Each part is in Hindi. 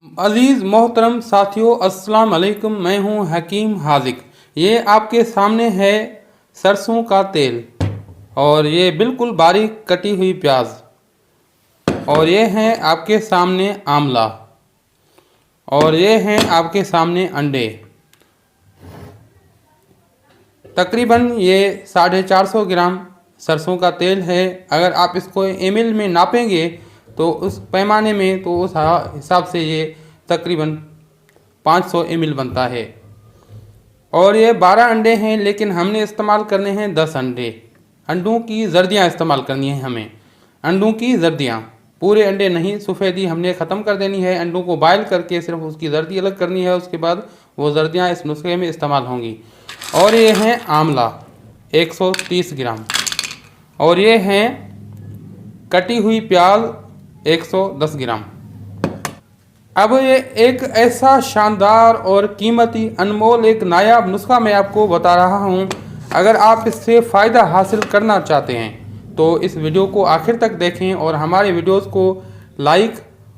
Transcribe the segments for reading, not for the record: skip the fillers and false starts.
अजीज़ मोहतरम साथियों, अस्सलाम वालेकुम। मैं हूं हकीम हाजिक। ये आपके सामने है सरसों का तेल और ये बिल्कुल बारीक कटी हुई प्याज, और ये हैं आपके सामने आंवला, और ये हैं आपके सामने अंडे। तकरीबन ये 450 ग्राम सरसों का तेल है। अगर आप इसको ml में नापेंगे तो उस पैमाने में, तो उस हिसाब से ये तकरीबन 500 ml बनता है। और ये 12 अंडे हैं, लेकिन हमने इस्तेमाल करने हैं 10 अंडे। अंडों की जर्दियाँ इस्तेमाल करनी है हमें, अंडों की जर्दियाँ, पूरे अंडे नहीं। सफ़ेदी हमने ख़त्म कर देनी है। अंडों को बॉयल करके सिर्फ उसकी जर्दी अलग करनी है, उसके बाद वो जर्दियाँ इस नुस्खे में इस्तेमाल होंगी। और ये हैं आंवला 130 ग्राम, और ये हैं कटी हुई प्याज 110 ग्राम। अब ये एक ऐसा शानदार और कीमती अनमोल एक नायाब नुस्खा मैं आपको बता रहा हूँ। अगर आप इससे फ़ायदा हासिल करना चाहते हैं तो इस वीडियो को आखिर तक देखें और हमारे वीडियोस को लाइक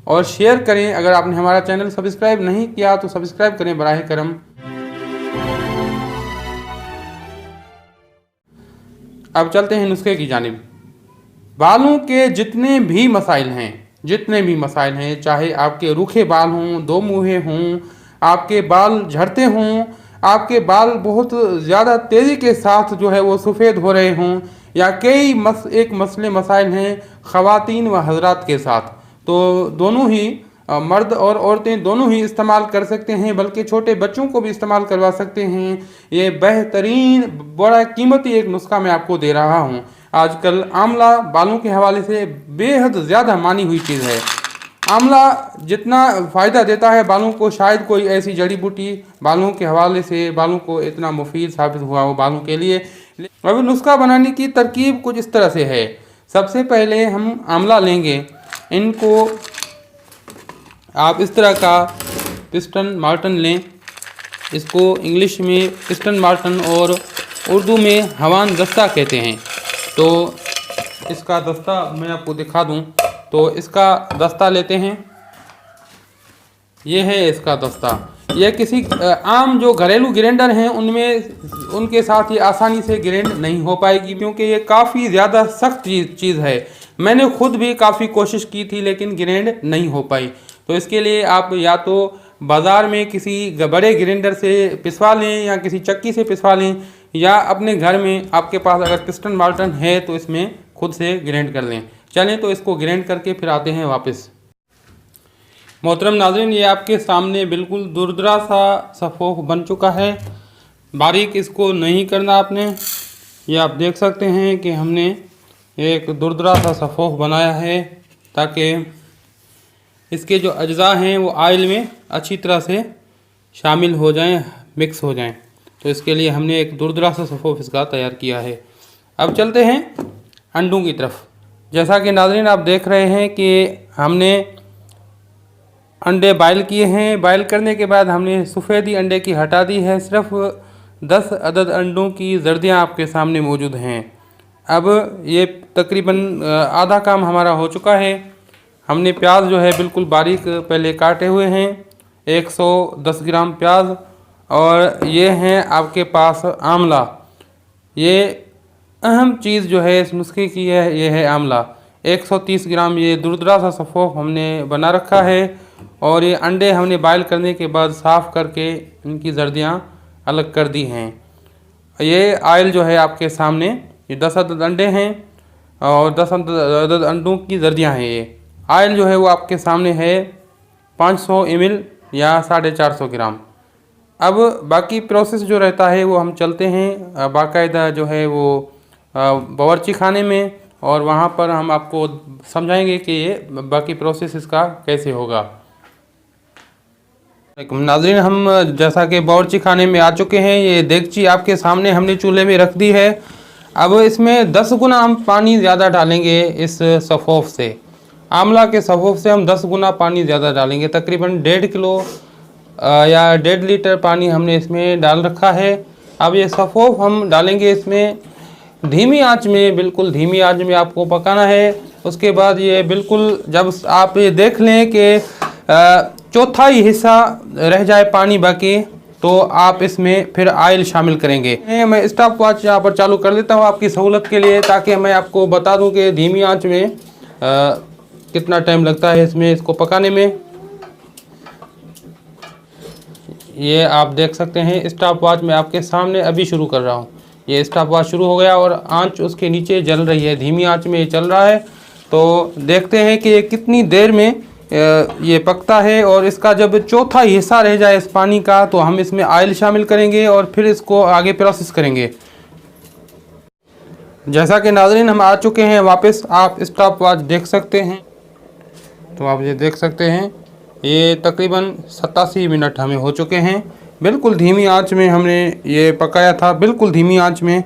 और शेयर करें। अगर आपने हमारा चैनल सब्सक्राइब नहीं किया तो सब्सक्राइब करें बराह करम। अब चलते हैं नुस्खे की जानिब। बालों के जितने भी मसाइल हैं, चाहे आपके रूखे बाल हों, दो मुँहे हों, आपके बाल झड़ते हों, आपके बाल बहुत ज़्यादा तेज़ी के साथ जो है वो सफ़ेद हो रहे हों, या कई मसले मसाइल हैं ख़वातीन व हज़रात के साथ, तो दोनों ही मर्द और औरतें दोनों ही इस्तेमाल कर सकते हैं, बल्कि छोटे बच्चों को भी इस्तेमाल करवा सकते हैं। ये बेहतरीन बड़ा कीमती एक नुस्खा मैं आपको दे रहा हूँ। आजकल आंवला बालों के हवाले से बेहद ज़्यादा मानी हुई चीज़ है। आंवला जितना फ़ायदा देता है बालों को, शायद कोई ऐसी जड़ी बूटी बालों के हवाले से बालों को इतना मुफीद साबित हुआ हो बालों के लिए। अब नुस्खा बनाने की तरकीब कुछ इस तरह से है। सबसे पहले हम आंवला लेंगे, इनको आप इस तरह का पिस्टन मार्टन लें। इसको इंग्लिश में पिस्टन मार्टन और उर्दू में हवान दस्ता कहते हैं। तो इसका दस्ता मैं आपको दिखा दूं, तो इसका दस्ता लेते हैं। ये है इसका दस्ता। यह किसी आम जो घरेलू ग्राइंडर हैं उनके साथ ये आसानी से ग्राइंड नहीं हो पाएगी, क्योंकि ये काफ़ी ज़्यादा सख्त चीज़ है। मैंने खुद भी काफ़ी कोशिश की थी लेकिन ग्राइंड नहीं हो पाई। तो इसके लिए आप या तो बाज़ार में किसी बड़े ग्राइंडर से पिसवा लें या किसी चक्की से पिसवा लें, या अपने घर में आपके पास अगर पिस्टन मार्टन है तो इसमें खुद से ग्राइंड कर लें। चलें तो इसको ग्राइंड करके फिर आते हैं वापस। मोहतरम नाज़रीन, ये आपके सामने बिल्कुल दुरदरा सा सफ़ोफ बन चुका है। बारीक इसको नहीं करना आपने। ये आप देख सकते हैं कि हमने एक दुरदरा सा सफ़ोफ बनाया है, ताकि इसके जो अज्जा हैं वो आयल में अच्छी तरह से शामिल हो जाएं, मिक्स हो जाएं। तो इसके लिए हमने एक दुरदरा सा सफ़ोफ इसका तैयार किया है। अब चलते हैं अंडों की तरफ। जैसा कि नाज़रीन आप देख रहे हैं कि हमने अंडे बॉयल किए हैं। बॉयल करने के बाद हमने सफ़ेदी अंडे की हटा दी है। सिर्फ 10 अदद अंडों की जर्दियाँ आपके सामने मौजूद हैं। अब ये तकरीबन आधा काम हमारा हो चुका है। हमने प्याज जो है बिल्कुल बारीक पहले काटे हुए हैं, 110 ग्राम प्याज। और ये हैं आपके पास आंवला। ये अहम चीज़ जो है इस नुस्खे की है, ये है आंवला 130 ग्राम। ये दुरदरा सा सफ़ोफ हमने बना रखा है। और ये अंडे हमने बॉयल करने के बाद साफ़ करके इनकी जर्दियाँ अलग कर दी हैं। ये आयल जो है आपके सामने, ये 10 अदद अंडे हैं और 10 अदद अंडों की जर्दियाँ हैं। ये आयल जो है वो आपके सामने है 500 ml या 450 ग्राम। अब बाकी प्रोसेस जो रहता है वो हम चलते हैं बाकायदा जो है वो बावर्ची खाने में, और वहाँ पर हम आपको समझाएंगे कि ये बाकी प्रोसेस इसका कैसे होगा। नाज़रीन, हम जैसा कि बावर्ची खाने में आ चुके हैं। ये देगची आपके सामने हमने चूल्हे में रख दी है। अब इसमें 10 गुना हम पानी ज़्यादा डालेंगे। इस सफ़ोफ से, आंवला के सफ़ोफ से हम 10 गुना पानी ज़्यादा डालेंगे। तकरीबन 1.5 किलो या 1.5 लीटर पानी हमने इसमें डाल रखा है। अब ये सफ़ोफ हम डालेंगे इसमें धीमी आंच में, बिल्कुल धीमी आंच में आपको पकाना है। उसके बाद ये बिल्कुल जब आप ये देख लें कि चौथाई हिस्सा रह जाए पानी बाकी, तो आप इसमें फिर ऑयल शामिल करेंगे। मैं स्टॉप वॉच यहाँ पर चालू कर देता हूँ आपकी सहूलत के लिए, ताकि मैं आपको बता दूँ कि धीमी आंच में कितना टाइम लगता है इसमें इसको पकाने में। ये आप देख सकते हैं स्टॉप वॉच मैं आपके सामने अभी शुरू कर रहा हूँ। ये स्टॉप वॉच शुरू हो गया और आंच उसके नीचे जल रही है, धीमी आंच में ये चल रहा है। तो देखते हैं कि ये कितनी देर में ये पकता है। और इसका जब चौथा हिस्सा रह जाए इस पानी का, तो हम इसमें ऑयल शामिल करेंगे और फिर इसको आगे प्रोसेस करेंगे। जैसा कि नाज़रीन हम आ चुके हैं वापस, आप स्टॉप वॉच देख सकते हैं। तो आप ये देख सकते हैं ये तकरीबन 87 मिनट हमें हो चुके हैं। बिल्कुल धीमी आंच में हमने ये पकाया था, बिल्कुल धीमी आंच में।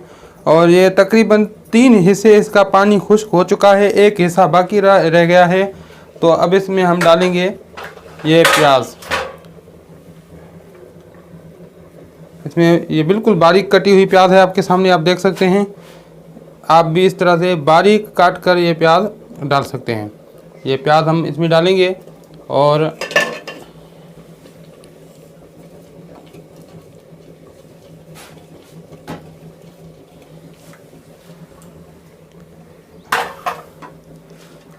और ये तकरीबन 3 हिस्से इसका पानी खुश्क हो चुका है, एक हिस्सा बाकी रह गया है। तो अब इसमें हम डालेंगे ये प्याज। इसमें ये बिल्कुल बारीक कटी हुई प्याज है, आपके सामने आप देख सकते हैं। आप भी इस तरह से बारीक काट कर ये प्याज डाल सकते हैं। ये प्याज हम इसमें डालेंगे और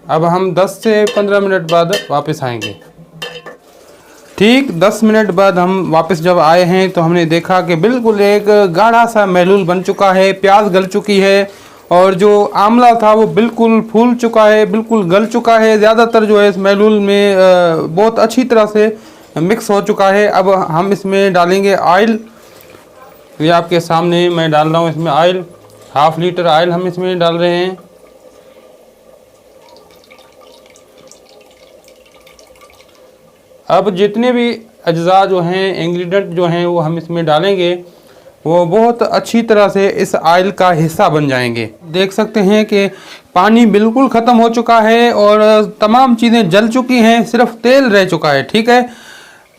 अब हम 10 से 15 मिनट बाद वापस आएंगे। ठीक 10 मिनट बाद हम वापस जब आए हैं तो हमने देखा कि बिल्कुल एक गाढ़ा सा महलूल बन चुका है, प्याज गल चुकी है और जो आमला था वो बिल्कुल फूल चुका है, बिल्कुल गल चुका है। ज़्यादातर जो है इस महलूल में बहुत अच्छी तरह से मिक्स हो चुका है। अब हम इसमें डालेंगे ऑयल। ये आपके सामने मैं डाल रहा हूँ इसमें ऑयल, 1/2 लीटर ऑयल हम इसमें डाल रहे हैं। अब जितने भी अज्जा जो हैं, इंग्रेडिएंट जो हैं, वो हम इसमें डालेंगे, वो बहुत अच्छी तरह से इस ऑयल का हिस्सा बन जाएंगे। देख सकते हैं कि पानी बिल्कुल ख़त्म हो चुका है और तमाम चीज़ें जल चुकी हैं, सिर्फ तेल रह चुका है। ठीक है,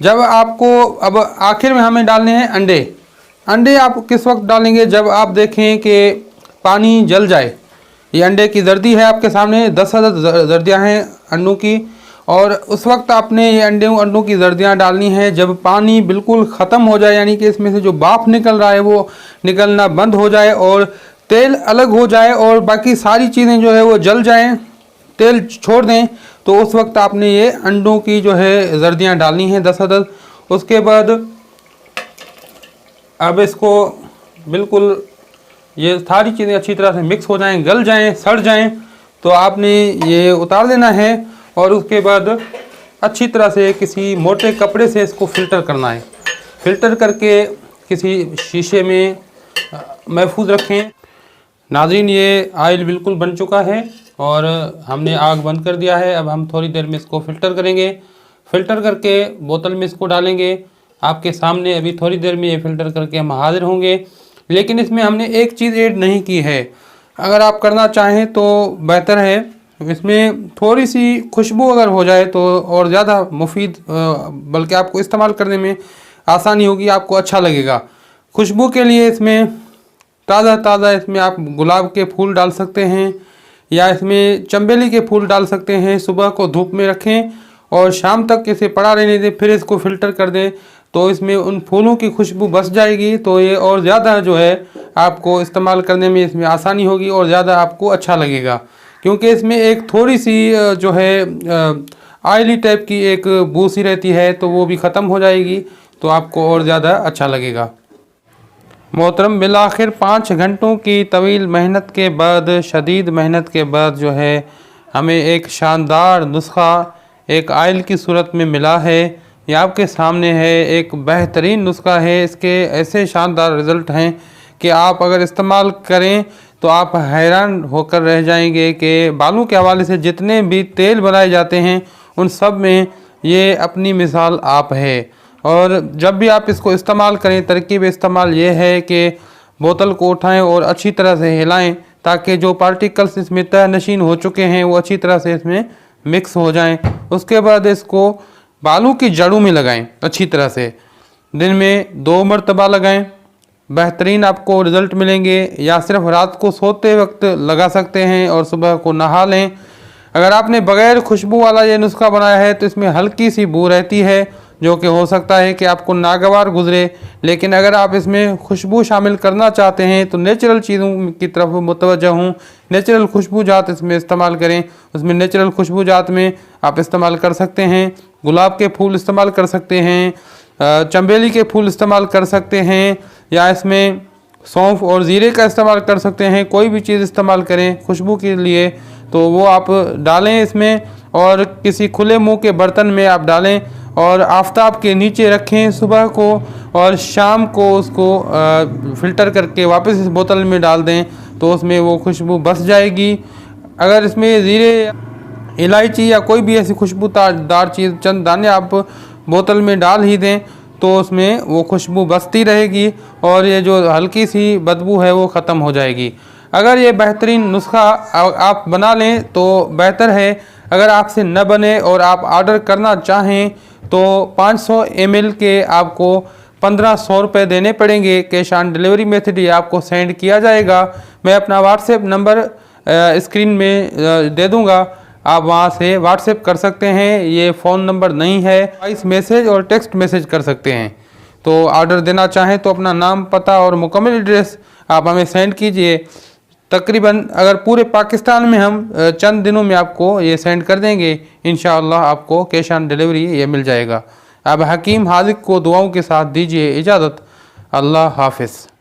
जब आपको अब आखिर में हमें डालने हैं अंडे। अंडे आप किस वक्त डालेंगे? जब आप देखें कि पानी जल जाए। ये अंडे की जर्दी है आपके सामने, 10 जर्दियाँ हैं अंडों की। और उस वक्त आपने ये अंडों की जर्दियाँ डालनी है जब पानी बिल्कुल ख़त्म हो जाए, यानी कि इसमें से जो भाप निकल रहा है वो निकलना बंद हो जाए और तेल अलग हो जाए और बाकी सारी चीज़ें जो है वो जल जाएं, तेल छोड़ दें। तो उस वक्त आपने ये अंडों की जो है जर्दियाँ डालनी हैं 10 अदद। उसके बाद अब इसको बिल्कुल ये सारी चीज़ें अच्छी तरह से मिक्स हो जाएं, गल जाएं, सड़ जाएं, तो आपने ये उतार देना है। और उसके बाद अच्छी तरह से किसी मोटे कपड़े से इसको फ़िल्टर करना है। फ़िल्टर करके किसी शीशे में महफूज रखें। नाज़रीन ये ऑयल बिल्कुल बन चुका है और हमने आग बंद कर दिया है। अब हम थोड़ी देर में इसको फ़िल्टर करेंगे। फ़िल्टर करके बोतल में इसको डालेंगे। आपके सामने अभी थोड़ी देर में ये फ़िल्टर करके हम हाजिर होंगे। लेकिन इसमें हमने एक चीज़ ऐड नहीं की है, अगर आप करना चाहें तो बेहतर है। इसमें थोड़ी सी खुशबू अगर हो जाए तो और ज़्यादा मुफीद, बल्कि आपको इस्तेमाल करने में आसानी होगी, आपको अच्छा लगेगा। खुशबू के लिए इसमें ताज़ा इसमें आप गुलाब के फूल डाल सकते हैं या इसमें चंबेली के फूल डाल सकते हैं। सुबह को धूप में रखें और शाम तक इसे पड़ा रहने दें, फिर इसको फ़िल्टर कर दें तो इसमें उन फूलों की खुशबू बस जाएगी। तो ये और ज़्यादा जो है आपको इस्तेमाल करने में इसमें आसानी होगी और ज़्यादा आपको अच्छा लगेगा, क्योंकि इसमें एक थोड़ी सी जो है ऑयली टाइप की एक बू सी रहती है, तो वो भी ख़त्म हो जाएगी, तो आपको और ज़्यादा अच्छा लगेगा। मोहतरम, बिलाखिर 5 घंटों की तवील मेहनत के बाद, शदीद मेहनत के बाद जो है हमें एक शानदार नुस्खा एक ऑयल की सूरत में मिला है। ये आपके सामने है, एक बेहतरीन नुस्खा है। इसके ऐसे शानदार रिज़ल्ट हैं कि आप अगर इस्तेमाल करें तो आप हैरान होकर रह जाएंगे कि बालों के हवाले से जितने भी तेल बनाए जाते हैं उन सब में ये अपनी मिसाल आप है। और जब भी आप इसको इस्तेमाल करें, तरकीब इस्तेमाल ये है कि बोतल को उठाएं और अच्छी तरह से हिलाएं ताकि जो पार्टिकल्स इसमें तह नशीन हो चुके हैं वो अच्छी तरह से इसमें मिक्स हो जाएं। उसके बाद इसको बालों की जड़ों में लगाएं अच्छी तरह से। दिन में 2 मरतबा लगाएं, बेहतरीन आपको रिज़ल्ट मिलेंगे। या सिर्फ रात को सोते वक्त लगा सकते हैं और सुबह को नहा लें। अगर आपने बग़ैर खुशबू वाला ये नुस्खा बनाया है तो इसमें हल्की सी बू रहती है, जो कि हो सकता है कि आपको नागवार गुजरे। लेकिन अगर आप इसमें खुशबू शामिल करना चाहते हैं तो नेचुरल चीज़ों की तरफ मुतवज्जह हूँ। नेचुरल खुशबूजात इसमें इस्तेमाल करें। उसमें नेचुरल खुशबूजात में आप इस्तेमाल कर सकते हैं गुलाब के फूल इस्तेमाल कर सकते हैं, चंबेली के फूल इस्तेमाल कर सकते हैं, या इसमें सौंफ और ज़ीरे का इस्तेमाल कर सकते हैं। कोई भी चीज़ इस्तेमाल करें खुशबू के लिए तो वो आप डालें इसमें, और किसी खुले मुंह के बर्तन में आप डालें और आफ्ताब के नीचे रखें सुबह को, और शाम को उसको फ़िल्टर करके वापस इस बोतल में डाल दें तो उसमें वो खुशबू बस जाएगी। अगर इसमें ज़ीरे, इलायची या कोई भी ऐसी खुशबूदार चीज़ चंद दाने आप बोतल में डाल ही दें तो उसमें वो खुशबू बसती रहेगी और ये जो हल्की सी बदबू है वो ख़त्म हो जाएगी। अगर ये बेहतरीन नुस्खा आप बना लें तो बेहतर है। अगर आपसे न बने और आप ऑर्डर करना चाहें तो 500 ml के आपको 1500 रुपये देने पड़ेंगे। कैश ऑन डिलीवरी मेथड ये आपको सेंड किया जाएगा। मैं अपना व्हाट्सएप नंबर स्क्रीन में दे दूंगा, आप वहां से व्हाट्सएप कर सकते हैं। ये फ़ोन नंबर नहीं है, वॉइस मैसेज और टेक्स्ट मैसेज कर सकते हैं। तो ऑर्डर देना चाहें तो अपना नाम, पता और मुकम्मल एड्रेस आप हमें सेंड कीजिए। तकरीबन अगर पूरे पाकिस्तान में हम चंद दिनों में आपको ये सेंड कर देंगे, इंशाअल्लाह आपको कैश ऑन डिलीवरी ये मिल जाएगा। अब हकीम हाजिक को दुआओं के साथ दीजिए इजाज़त। अल्लाह हाफिज़।